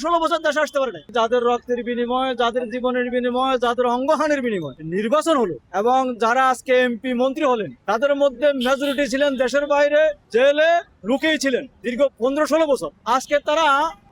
16 বছর দেশে আসতে পারে না। যাদের রক্তের বিনিময়ে, যাদের জীবনের বিনিময়ে, যাদের অঙ্গহানির বিনিময়ে নির্বাচন হলো এবং যারা আজকে এমপি মন্ত্রী হলেন, তাদের মধ্যে মেজরিটি ছিলেন দেশের বাইরে, জেলে লুকিয়ে ছিলেন দীর্ঘ 15-16 বছর। আজকে তারা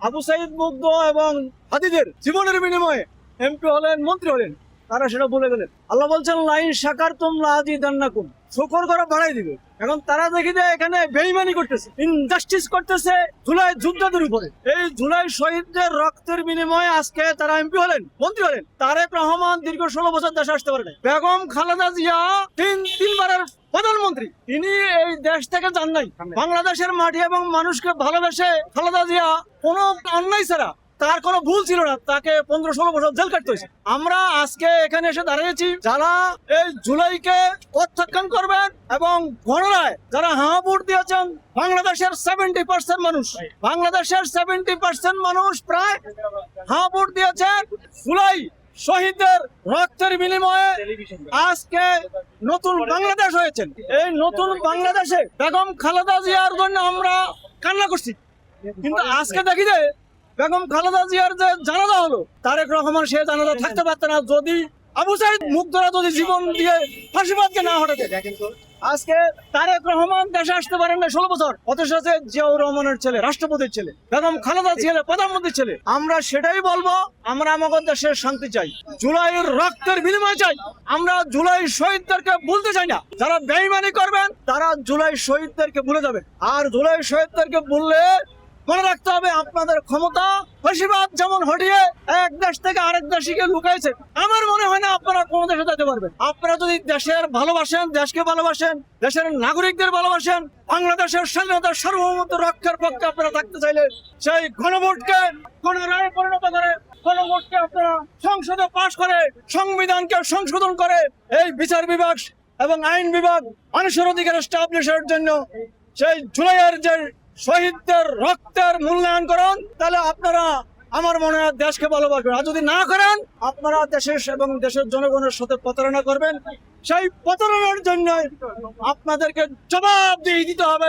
আবু সাইদ মুগ্ধ এবং হাদিদের জীবনের বিনিময়ে এমপি হলেন, মন্ত্রী হলেন, তারা সেটা বলে গেলেন। আল্লাহ বলছেন লাইন শাকারতুম লাযিদান্নাকুম, শুকর করে বাড়াই দিবে। এখন তারা দেখি যে এখানে বেঈমানি করতেছে, ইনজাস্টিস করতেছে জুলাই যোদ্ধাদের উপরে। এই জুলাই শহীদদের রক্তের বিনিময়ে আজকে তারা এমপি হলেন, মন্ত্রী হলেন। তারেক রহমান দীর্ঘ 16 বছর দেশে আসতে পারে নাই। বেগম খালেদা জিয়া তিনবারের প্রধানমন্ত্রী, তিনি এই দেশ থেকে যান নাই। বাংলাদেশের মাটি এবং মানুষকে ভালোবেসে খালেদা জিয়া কোনো অন্যায় ছাড়া, তার কোনো ভুল ছিল না, তাকে 15-16 বছর জেল কাটতে হয়েছে। আমরা আজকে এখানে এসে দাঁড়িয়েছি, যারা এই জুলাইকে প্রত্যাখ্যান করবেন এবং গণরায় যারা হাঁ ভোট দিয়েছেন, বাংলাদেশের 70% মানুষ, বাংলাদেশের 70% মানুষ প্রায় হাঁ ভোট দিয়েছেন। জুলাই শহীদদের রক্তের বিনিময়ে আজকে নতুন বাংলাদেশ হয়েছে। এই নতুন বাংলাদেশে বেগম খালেদা জিয়ার জন্য আমরা কান্না করছি, কিন্তু আজকে দেখি যে বেগম খালেদা জিয়ার যে জানাজা হলো, তারেক রহমান সে জানাজা থাকতে পারত না যদি আবু সাইদ মুগ্ধরা যদি জীবন দিয়ে ফাঁসিবাদকে না হটাতে। আজকে তারেক রহমান দেশে আসতে পারেন না 16 বছর, অথচ আছে জিয়াউর রহমানের ছেলে, রাষ্ট্রপতির ছেলে, বেগম খালেদা ছেলে, প্রধানমন্ত্রীর ছেলে। আমরা সেটাই বলবো, আমরা আমাদের দেশের শান্তি চাই, জুলাইয়ের রক্তের বিনিময় চাই। আমরা জুলাই শহীদদেরকে ভুলতে চাই না। যারা বেঈমানি করবেন তারা জুলাই শহীদদেরকে ভুলে যাবেন, আর জুলাই শহীদদেরকে ভুললে মনে রাখতে হবে আপনাদের ক্ষমতা ফাঁসিবাদ যেমন হটিয়ে এক দেশ থেকে আরেক দেশে লুকাইছে। আমার মনে হয় না আপনারা কোন দেশে যেতে পারবেন। আপনারা যদি দেশের ভালোবাসেন, দেশকে ভালোবাসেন, দেশের নাগরিকদের ভালোবাসেন, বাংলাদেশের স্বাধীনতার সার্বভৌমত্ব রক্ষার পক্ষে আপনারা থাকতে চাইলে সেই গণভোটকে গণরায়ে পরিণত করে, গণভোটকে আপনারা সংসদে পাশ করে, সংবিধানকে সংশোধন করে এই বিচার বিভাগ এবং আইন বিভাগ মানুষের অধিকার এস্টাবলিশের জন্য সেই জুলাইয়ের যে শহীদদের রক্তের মূল্যায়ন করুন, তাহলে আপনারা আমার মনে হয় দেশকে ভালোবাসবেন। আর যদি না করেন, আপনারা দেশের এবং দেশের জনগণের সাথে প্রতারণা করবেন। সেই প্রতারণার জন্য আপনাদেরকে জবাবদিহি দিতে হবে।